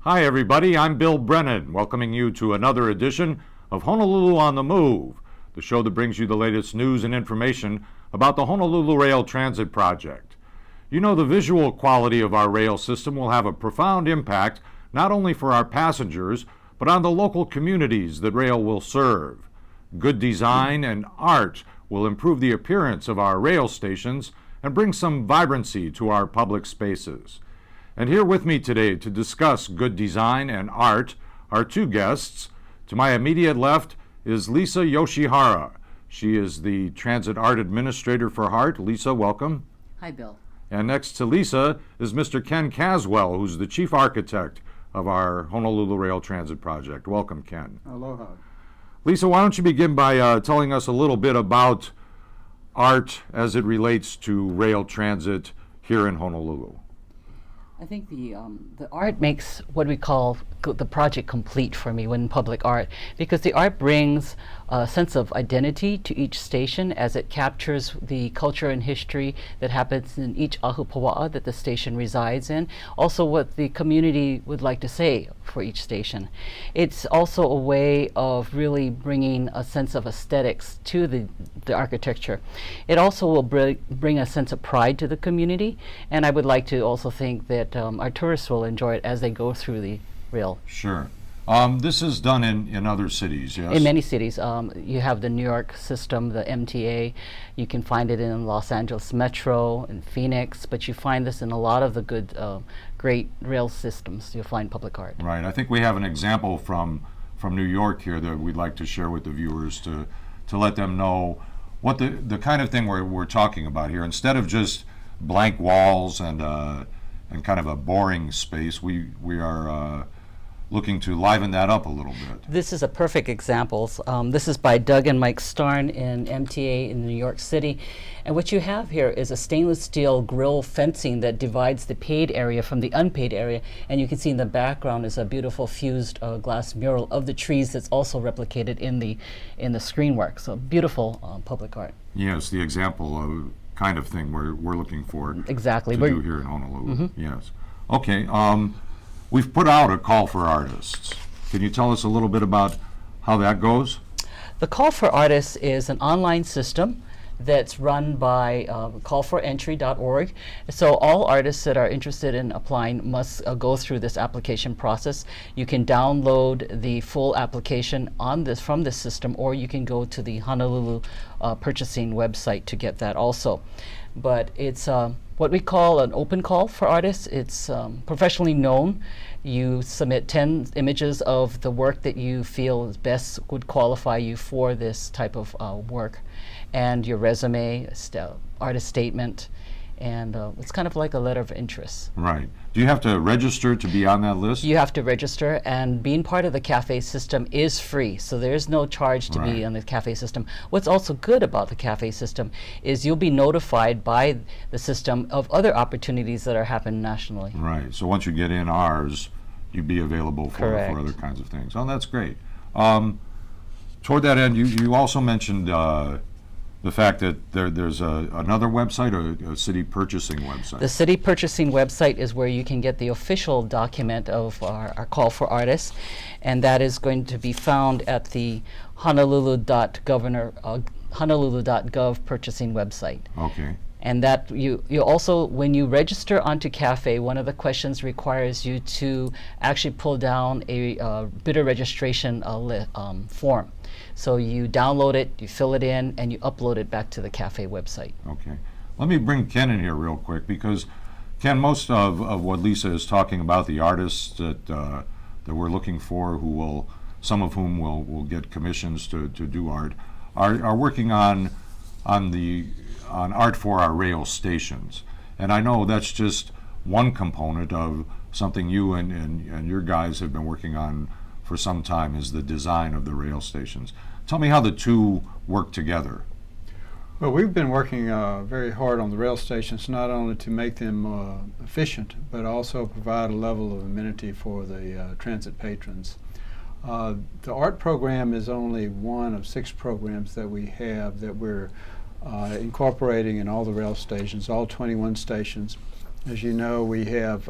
Hi, everybody. I'm Bill Brennan, welcoming you to another edition of Honolulu on the Move, the show that brings you the latest news and information about the Honolulu Rail Transit Project. You know, the visual quality of our rail system will have a profound impact not only for our passengers, but on the local communities that rail will serve. Good design and art will improve the appearance of our rail stations and bring some vibrancy to our public spaces. And here with me today to discuss good design and art are two guests. To my immediate left is Lisa Yoshihara. She is the Transit Art Administrator for HART. Lisa, welcome. Hi, Bill. And next to Lisa is Mr. Ken Caswell, who's the Chief Architect of our Honolulu Rail Transit Project. Welcome, Ken. Aloha. Lisa, why don't you begin by telling us a little bit about art as it relates to rail transit here in Honolulu? I think the art makes what we call the project complete for me when public art, because the art brings a sense of identity to each station as it captures the culture and history that happens in each ahupua'a that the station resides in, also what the community would like to say for each station. It's also a way of really bringing a sense of aesthetics to the architecture. It also will bring a sense of pride to the community, and I would like to also think that our tourists will enjoy it as they go through the rail. Sure. This is done in other cities, yes? In many cities. You have the New York system, the MTA. You can find it in Los Angeles Metro, in Phoenix, but you find this in a lot of the good, great rail systems. You'll find public art. Right. I think we have an example from New York here that we'd like to share with the viewers to let them know what the kind of thing we're talking about here. Instead of just blank walls and kind of a boring space, we are looking to liven that up a little bit. This is a perfect example. This is by Doug and Mike Starn in MTA in New York City. And what you have here is a stainless steel grill fencing that divides the paid area from the unpaid area. And you can see in the background is a beautiful fused glass mural of the trees that's also replicated in the screen work. So beautiful public art. Yes, the example of kind of thing we're looking for exactly to do here in Honolulu. Yes. Okay. We've put out a call for artists. Can you tell us a little bit about how that goes? The Call for Artists is an online system that's run by callforentry.org. So all artists that are interested in applying must go through this application process. You can download the full application from this system, or you can go to the Honolulu purchasing website to get that also. But it's what we call an open call for artists. It's professionally known. You submit 10 images of the work that you feel best would qualify you for this type of work, and your resume, artist statement, and it's kind of like a letter of interest. Right. Do you have to register to be on that list? You have to register, and being part of the CAFE system is free, so there's no charge to be on the CAFE system. What's also good about the CAFE system is you'll be notified by the system of other opportunities that are happening nationally. Right. So once you get in ours, you'd be available for other kinds of things. Oh, that's great. Toward that end, you also mentioned the fact that there's another website, or a city purchasing website. The city purchasing website is where you can get the official document of our call for artists, and that is going to be found at the honolulu.gov purchasing website. Okay. And that you also, when you register onto CAFE, one of the questions requires you to actually pull down a bidder registration form. So you download it, you fill it in, and you upload it back to the CAFE website. Okay. Let me bring Ken in here real quick, because Ken, most of what Lisa is talking about, the artists that we're looking for, some of whom will get commissions to do art, are working on art for our rail stations. And I know that's just one component of something you and your guys have been working on for some time, is the design of the rail stations. Tell me how the two work together. Well, we've been working very hard on the rail stations, not only to make them efficient, but also provide a level of amenity for the transit patrons. The art program is only one of 6 programs that we have that we're incorporating in all the rail stations, all 21 stations. As you know, we have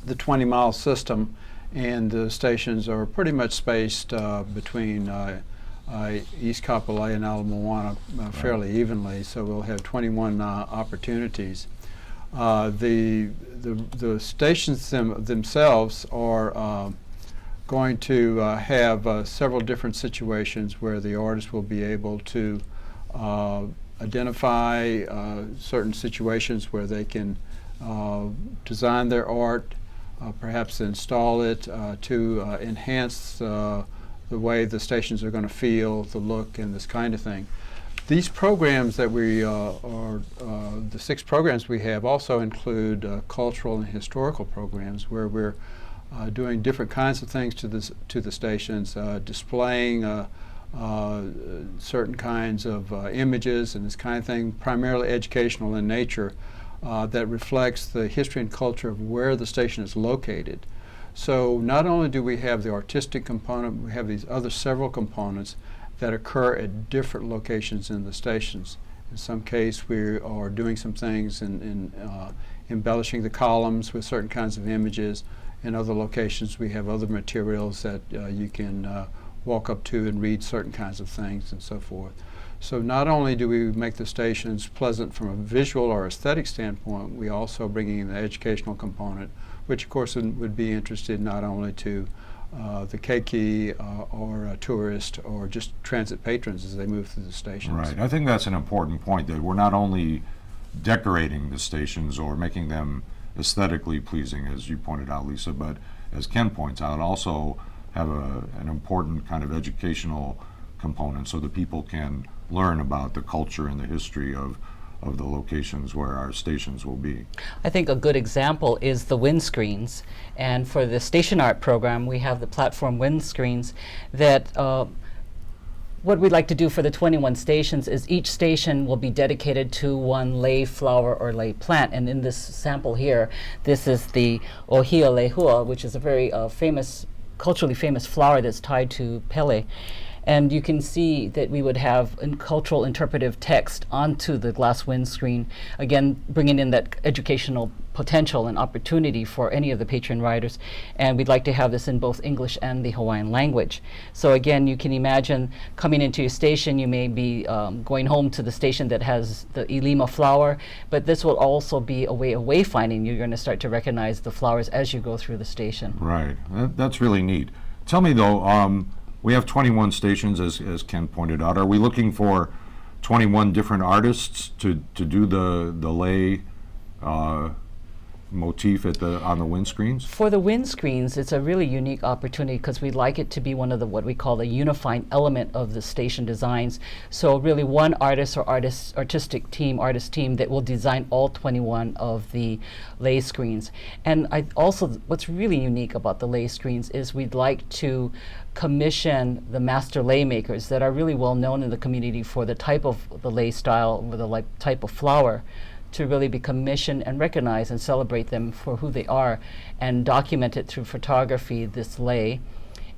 the 20-mile system, and the stations are pretty much spaced between East Kapolei and Ala Moana fairly evenly, so we'll have 21 opportunities. The stations themselves are going to have several different situations where the artist will be able to identify certain situations where they can design their art, perhaps install it to enhance the way the stations are going to feel, the look, and this kind of thing. These programs that we the 6 programs we have also include cultural and historical programs where we're doing different kinds of things to the stations, displaying certain kinds of images and this kind of thing, primarily educational in nature, that reflects the history and culture of where the station is located. So not only do we have the artistic component, we have these other several components that occur at different locations in the stations. In some case, we are doing some things in embellishing the columns with certain kinds of images. In other locations, we have other materials that you can walk up to and read certain kinds of things and so forth. So not only do we make the stations pleasant from a visual or aesthetic standpoint, we also bring in the educational component, which of course would be interested not only to the keiki or tourists or just transit patrons as they move through the stations. Right. I think that's an important point, that we're not only decorating the stations or making them aesthetically pleasing, as you pointed out, Lisa, but as Ken points out, also have an important kind of educational component so that people can learn about the culture and the history of the locations where our stations will be. I think a good example is the windscreens. And for the station art program, we have the platform windscreens that what we'd like to do for the 21 stations is each station will be dedicated to one lei flower or lei plant. And in this sample here, this is the Ohia lehua, which is a very culturally famous flower that's tied to Pele. And you can see that we would have cultural interpretive text onto the glass windscreen, again, bringing in that educational potential and opportunity for any of the patron riders. And we'd like to have this in both English and the Hawaiian language. So again, you can imagine coming into your station, you may be going home to the station that has the Ilima flower, but this will also be a way of wayfinding. You're going to start to recognize the flowers as you go through the station. Right. That's really neat. Tell me though, we have 21 stations, as Ken pointed out. Are we looking for 21 different artists to do the lei motif on the windscreens? For the windscreens, it's a really unique opportunity because we'd like it to be one of what we call the unifying element of the station designs. So really one artist or artist team that will design all 21 of the lei screens. And what's really unique about the lei screens is we'd like to commission the master lei makers that are really well known in the community for the type of the lei style or the type of flower, to really be commissioned and recognize and celebrate them for who they are and document it through photography, this lei,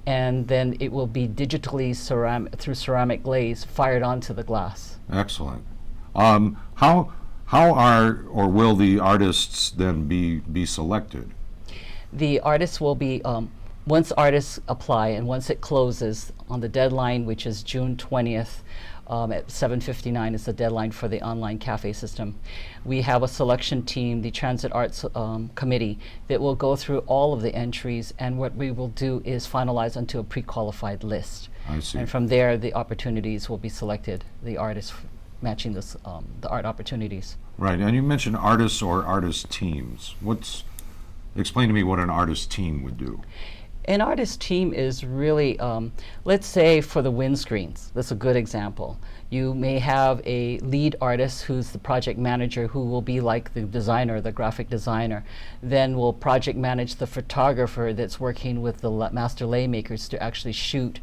and then it will be digitally through ceramic glaze fired onto the glass. Excellent. How are or will the artists then be selected? The artists will be, once artists apply and once it closes on the deadline, which is June 20th, at 7:59 is the deadline for the online cafe system. We have a selection team, the Transit Arts Committee, that will go through all of the entries, and what we will do is finalize onto a pre-qualified list. I see. And from there, the opportunities will be selected, the artists matching this, the art opportunities. Right, and you mentioned artists or artist teams. Explain to me what an artist team would do. An artist team is really, let's say for the windscreens, that's a good example. You may have a lead artist who's the project manager who will be like the designer, the graphic designer. Then will project manage the photographer that's working with the master lei makers to actually shoot.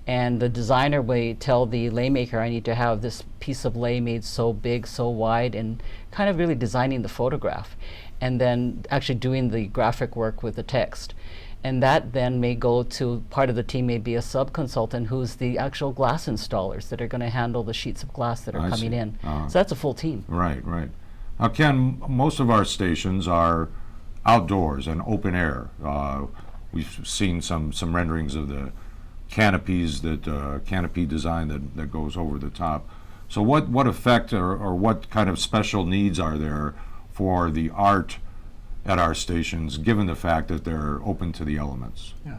And the designer will tell the lei maker, I need to have this piece of lei made so big, so wide, and kind of really designing the photograph. And then actually doing the graphic work with the text. And that then may go to, part of the team may be a sub-consultant who's the actual glass installers that are going to handle the sheets of glass that are coming in. So that's a full team. Right, right. Now, Ken, most of our stations are outdoors and open air. We've seen some renderings of the canopies, that canopy design that goes over the top. So what effect or what kind of special needs are there for the art at our stations, given the fact that they're open to the elements? Yeah.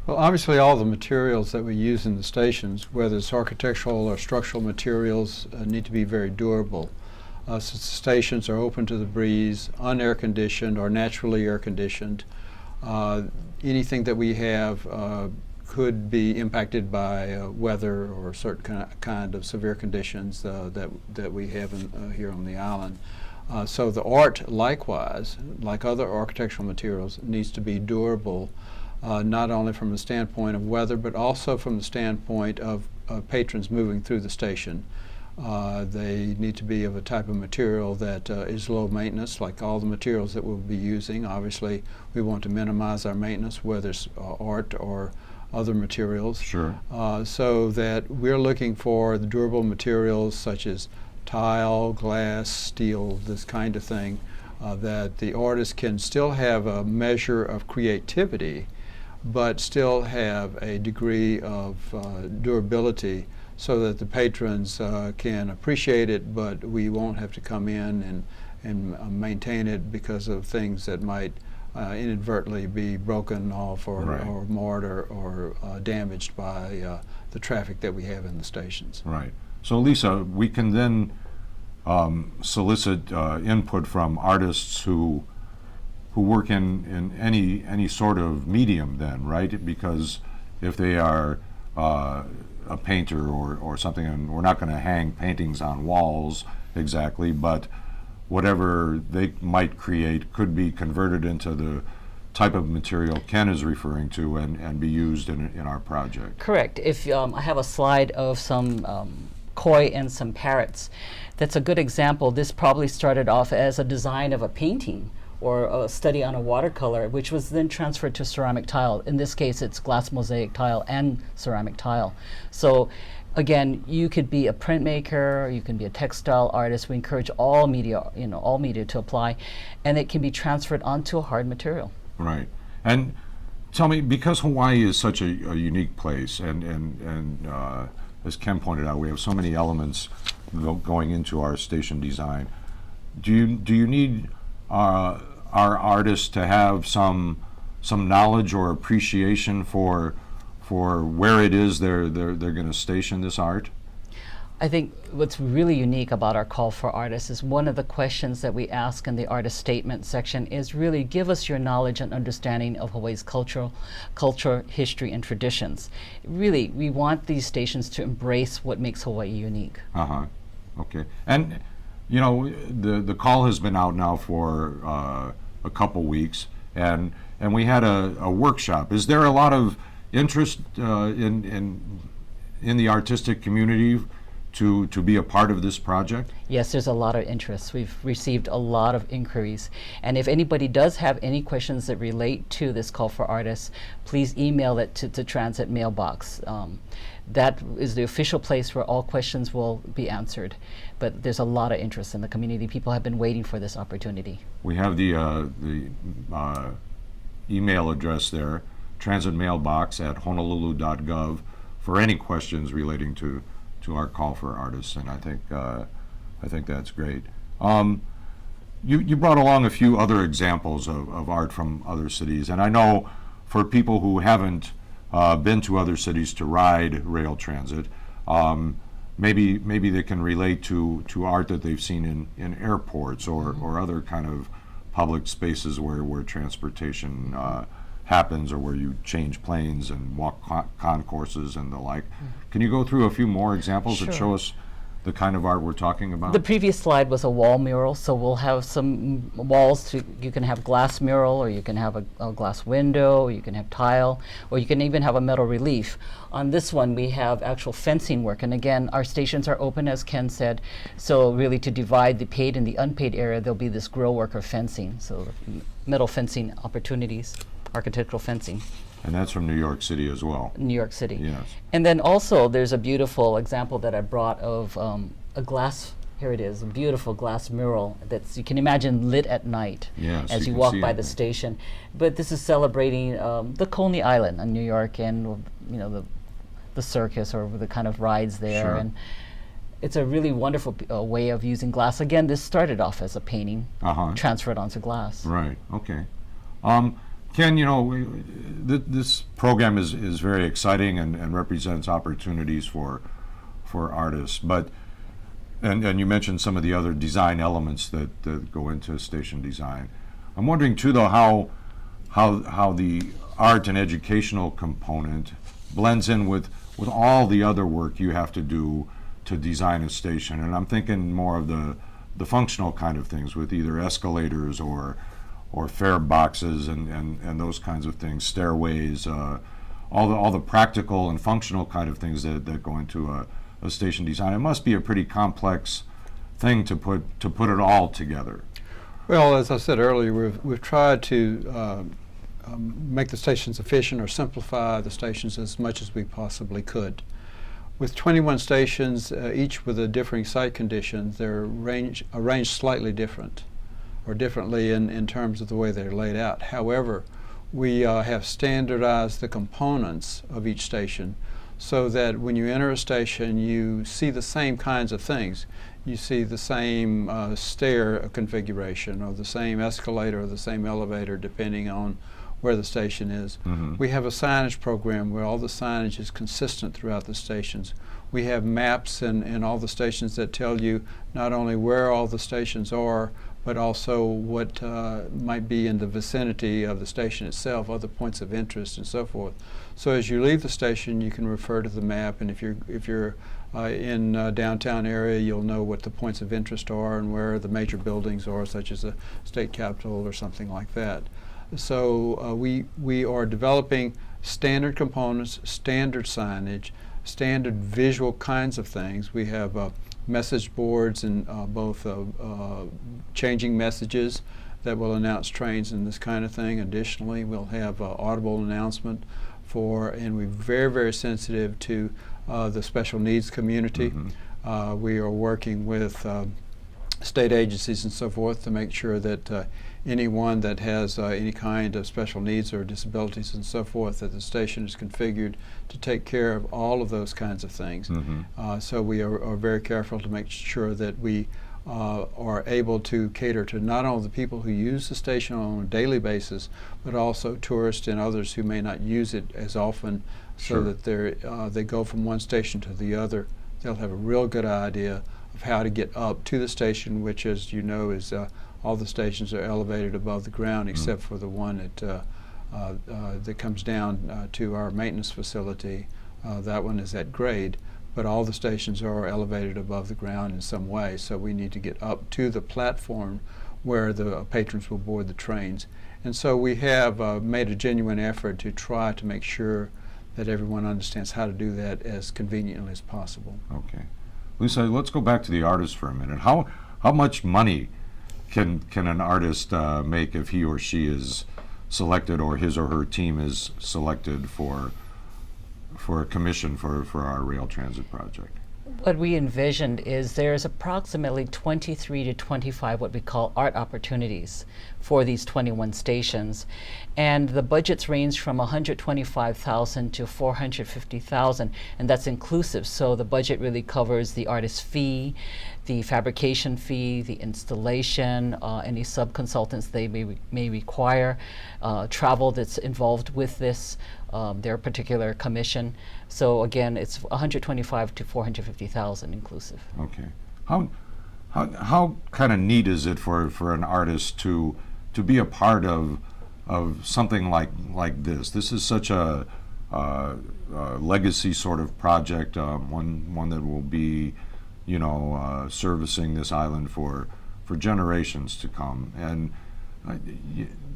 Well, obviously all the materials that we use in the stations, whether it's architectural or structural materials, need to be very durable. Since the stations are open to the breeze, unair conditioned or naturally air conditioned, anything that we have could be impacted by weather or certain kind of severe conditions that we have here on the island. So the art, likewise, like other architectural materials, needs to be durable, not only from the standpoint of weather, but also from the standpoint of patrons moving through the station. They need to be of a type of material that is low maintenance, like all the materials that we'll be using. Obviously, we want to minimize our maintenance, whether it's art or other materials. Sure. So that we're looking for the durable materials such as tile, glass, steel, this kind of thing, that the artist can still have a measure of creativity, but still have a degree of durability so that the patrons can appreciate it, but we won't have to come in and maintain it because of things that might inadvertently be broken off or, Right. or marred or damaged by the traffic that we have in the stations. Right. So Lisa, we can then solicit input from artists who work in any sort of medium then, right? Because if they are a painter or something, and we're not going to hang paintings on walls exactly, but whatever they might create could be converted into the type of material Ken is referring to and be used in our project. Correct. If I have a slide of some koi and some parrots, that's a good example. This probably started off as a design of a painting or a study on a watercolor, which was then transferred to ceramic tile. In this case, it's glass mosaic tile and ceramic tile. So again, you could be a printmaker, you can be a textile artist. We encourage all media, all media to apply, and it can be transferred onto a hard material. Right. And tell me, because Hawaii is such a unique place, and as Ken pointed out, we have so many elements going into our station design. Do you need our artists to have some knowledge or appreciation for where it is they're going to station this art? I think what's really unique about our call for artists is one of the questions that we ask in the artist statement section is really give us your knowledge and understanding of Hawaii's culture, history, and traditions. Really, we want these stations to embrace what makes Hawaii unique. Uh-huh. Okay. And the call has been out now for a couple weeks, and we had a workshop. Is there a lot of interest in the artistic community to be a part of this project? Yes, there's a lot of interest. We've received a lot of inquiries. And if anybody does have any questions that relate to this call for artists, please email it to Transit mailbox. That is the official place where all questions will be answered. But there's a lot of interest in the community. People have been waiting for this opportunity. We have the email address there, transitmailbox@honolulu.gov, for any questions relating to our call for artists, and I think that's great. You brought along a few other examples of art from other cities, and I know for people who haven't been to other cities to ride rail transit, maybe they can relate to art that they've seen in airports or other kind of public spaces where transportation happens, or where you change planes and walk concourses and the like. Can you go through a few more examples that show us the kind of art we're talking about? The previous slide was a wall mural, so we'll have some walls. You can have glass mural, or you can have a glass window, or you can have tile, or you can even have a metal relief. On this one, we have actual fencing work, and again, our stations are open, as Ken said, so really to divide the paid and the unpaid area, there'll be this grill work or fencing, so metal fencing opportunities, architectural fencing. And that's from New York City as well. New York City. Yes. And then also there's a beautiful example that I brought of a glass Here it is, a beautiful glass mural that's, you can imagine, lit at night Yes, as you you can walk see by it, the yeah. station. But this is celebrating the Coney Island in New York, and the circus or the kind of rides there. Sure. And it's a really wonderful way of using glass. Again, this started off as a painting, Uh-huh. transferred onto glass. Right. Okay. Ken, this program is very exciting and represents opportunities for artists. But and you mentioned some of the other design elements that go into station design. I'm wondering too, though, how the art and educational component blends in with all the other work you have to do to design a station. And I'm thinking more of the functional kind of things with either escalators or fare boxes and those kinds of things, stairways, all the practical and functional kind of things that go into a station design. It must be a pretty complex thing to put it all together. Well, as I said earlier, we've tried to make the stations efficient or simplify the stations as much as we possibly could. With 21 stations, each with a differing site condition, they're arranged slightly different, or differently in terms of the way they're laid out. However, we have standardized the components of each station so that when you enter a station, you see the same kinds of things. You see the same stair configuration, or the same escalator, or the same elevator, depending on where the station is. Mm-hmm. We have a signage program where all the signage is consistent throughout the stations. We have maps in all the stations that tell you not only where all the stations are, but also what might be in the vicinity of the station itself, other points of interest and so forth. So as you leave the station, you can refer to the map, and if you're in downtown area, you'll know what the points of interest are and where the major buildings are, such as the state capitol or something like that. So we are developing standard components, standard signage, standard visual kinds of things. We have message boards and both changing messages that will announce trains and this kind of thing. Additionally, we'll have audible announcement and we're very, very sensitive to the special needs community. Mm-hmm. We are working with state agencies and so forth to make sure that anyone that has any kind of special needs or disabilities and so forth, that the station is configured to take care of all of those kinds of things. Mm-hmm. So we are very careful to make sure that we are able to cater to not only the people who use the station on a daily basis, but also tourists and others who may not use it as often, Sure. so that they go from one station to the other. They'll have a real good idea of how to get up to the station, which, as you know, is all the stations are elevated above the ground except for the one that comes down to our maintenance facility. That one is at grade, but all the stations are elevated above the ground in some way, so we need to get up to the platform where the patrons will board the trains. And so we have made a genuine effort to try to make sure that everyone understands how to do that as conveniently as possible. Okay. Lisa, let's go back to the artist for a minute. How much money can an artist make if he or she is selected, or his or her team is selected for a commission for our rail transit project? What we envisioned is there's approximately 23 to 25 what we call art opportunities for these 21 stations, and the budgets range from $125,000 to $450,000, and that's inclusive. So the budget really covers the artist fee, the fabrication fee, the installation, any sub-consultants they may require, travel that's involved with this, their particular commission. So again, it's $125,000 to $450,000 inclusive. Okay. How kind of neat is it for an artist to be a part of something like this? This is such a legacy sort of project, one that will be, servicing this island for generations to come, and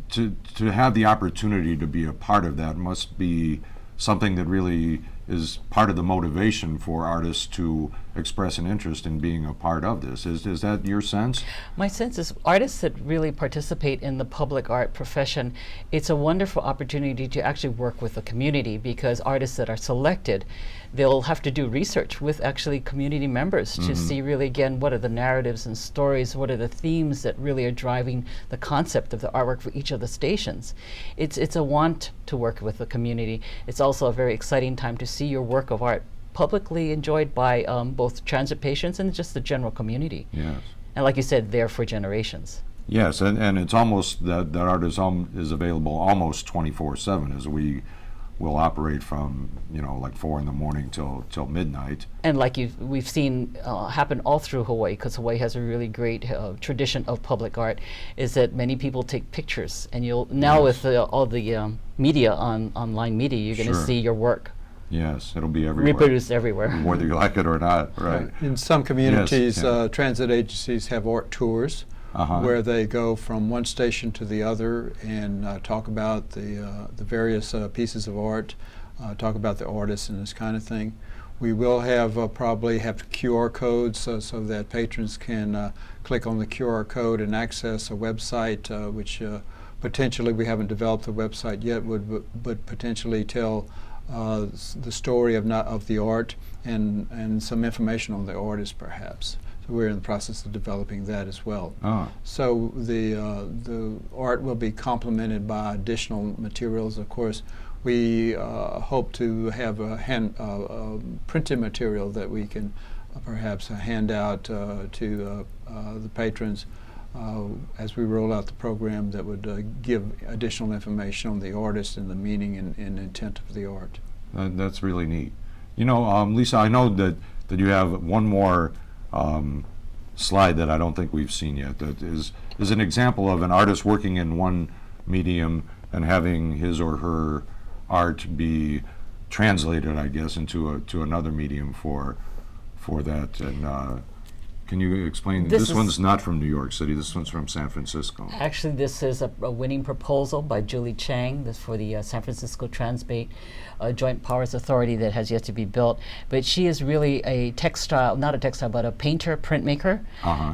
to have the opportunity to be a part of that must be something that really is part of the motivation for artists to express an interest in being a part of this. Is that your sense? My sense is artists that really participate in the public art profession, it's a wonderful opportunity to actually work with the community, because artists that are selected, they'll have to do research with actually community members to see really, again, what are the narratives and stories, what are the themes that really are driving the concept of the artwork for each of the stations. It's a want to work with the community. It's also a very exciting time to see your work of art publicly enjoyed by both transit patients and just the general community. Yes. And like you said, there for generations. Yes, and it's almost that art is available almost 24/7, as we will operate from like 4 in the morning till midnight. And like we've seen happen all through Hawaii, because Hawaii has a really great tradition of public art, is that many people take pictures, and you'll now with all the media online media, you're going to Sure. see your work Yes, it'll be everywhere, reproduced everywhere. whether you like it or not. Right. In some communities, yeah. transit agencies have art tours where they go from one station to the other and talk about the various pieces of art, talk about the artists and this kind of thing. We will have probably have QR codes so that patrons can click on the QR code and access a website which potentially, we haven't developed the website yet, would potentially tell the story of the art and some information on the artist perhaps. So we're in the process of developing that as well. So the art will be complemented by additional materials. Of course, we hope to have a printed material that we can perhaps hand out to the patrons as we roll out the program, that would give additional information on the artist and the meaning and intent of the art. That's really neat. Lisa, I know that you have one more slide that I don't think we've seen yet. That is an example of an artist working in one medium and having his or her art be translated, I guess, into another medium for that. And can you explain? This one's not from New York City. This one's from San Francisco. Actually, this is a winning proposal by Julie Chang. This for the San Francisco Transbait Joint Powers Authority that has yet to be built. But she is really a textile, not a textile, but a painter, printmaker.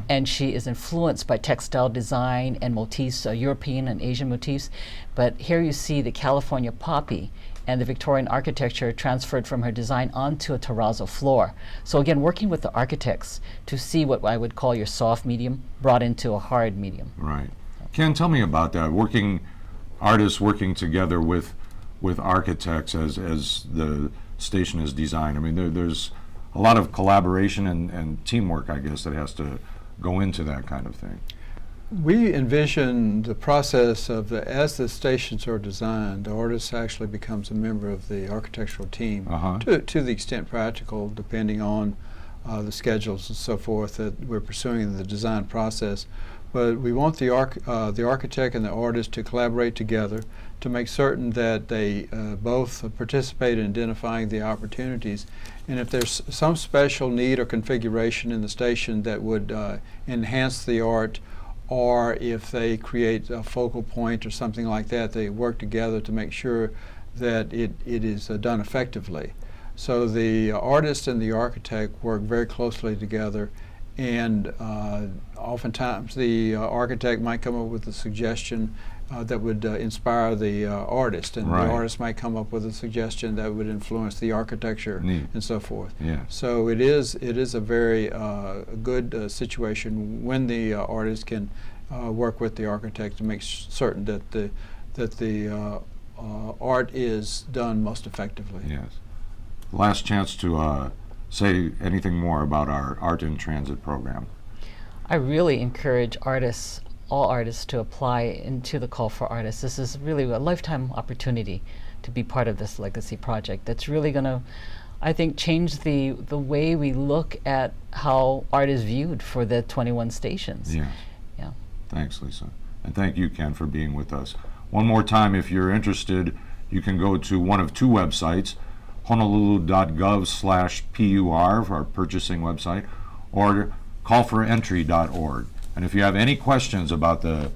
And she is influenced by textile design and motifs, European and Asian motifs. But here you see the California poppy and the Victorian architecture transferred from her design onto a terrazzo floor. So again, working with the architects to see what I would call your soft medium brought into a hard medium. Right. Ken, tell me about that. Artists working together with architects as the station is designed. I mean, there's a lot of collaboration and teamwork, I guess, that has to go into that kind of thing. We envision the process of as the stations are designed, the artist actually becomes a member of the architectural team to the extent practical, depending on the schedules and so forth that we're pursuing in the design process. But we want the architect and the artist to collaborate together to make certain that they both participate in identifying the opportunities. And if there's some special need or configuration in the station that would enhance the art, or if they create a focal point or something like that, they work together to make sure that it is done effectively. So the artist and the architect work very closely together, and oftentimes the architect might come up with a suggestion that would inspire the artist, and the artist might come up with a suggestion that would influence the architecture and so forth. So it is a very good situation when the artist can work with the architect to make certain that the art is done most effectively. Yes. Last chance to say anything more about our Art in Transit program. I really encourage all artists to apply into the Call for Artists. This is really a lifetime opportunity to be part of this legacy project that's really going to, I think, change the way we look at how art is viewed for the 21 stations. Yes. Yeah. Thanks, Lisa. And thank you, Ken, for being with us. One more time, if you're interested, you can go to one of two websites, honolulu.gov/PUR for our purchasing website, or callforentry.org. And if you have any questions about the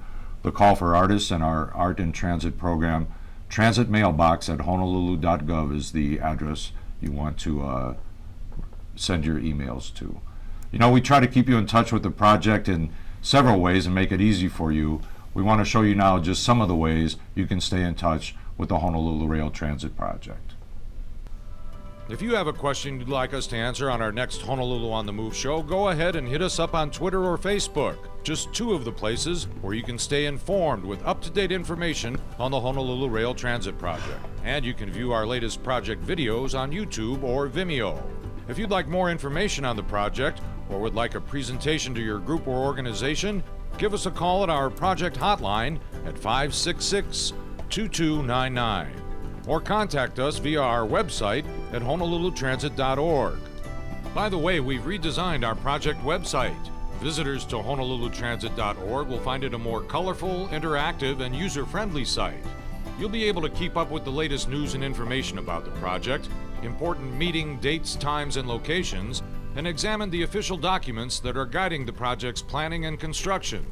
Call for Artists and our Art in Transit program, Transit Mailbox at honolulu.gov is the address you want to send your emails to. We try to keep you in touch with the project in several ways and make it easy for you. We want to show you now just some of the ways you can stay in touch with the Honolulu Rail Transit Project. If you have a question you'd like us to answer on our next Honolulu on the Move show, go ahead and hit us up on Twitter or Facebook. Just two of the places where you can stay informed with up-to-date information on the Honolulu Rail Transit Project. And you can view our latest project videos on YouTube or Vimeo. If you'd like more information on the project or would like a presentation to your group or organization, give us a call at our project hotline at 566-2299. Or contact us via our website at honolulutransit.org. By the way, we've redesigned our project website. Visitors to honolulutransit.org will find it a more colorful, interactive, and user-friendly site. You'll be able to keep up with the latest news and information about the project, important meeting dates, times, and locations, and examine the official documents that are guiding the project's planning and construction.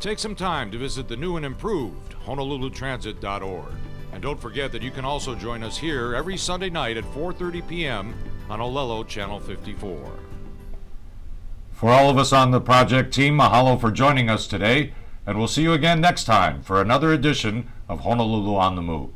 Take some time to visit the new and improved honolulutransit.org. And don't forget that you can also join us here every Sunday night at 4:30 p.m. on Olelo Channel 54. For all of us on the project team, mahalo for joining us today, and we'll see you again next time for another edition of Honolulu on the Move.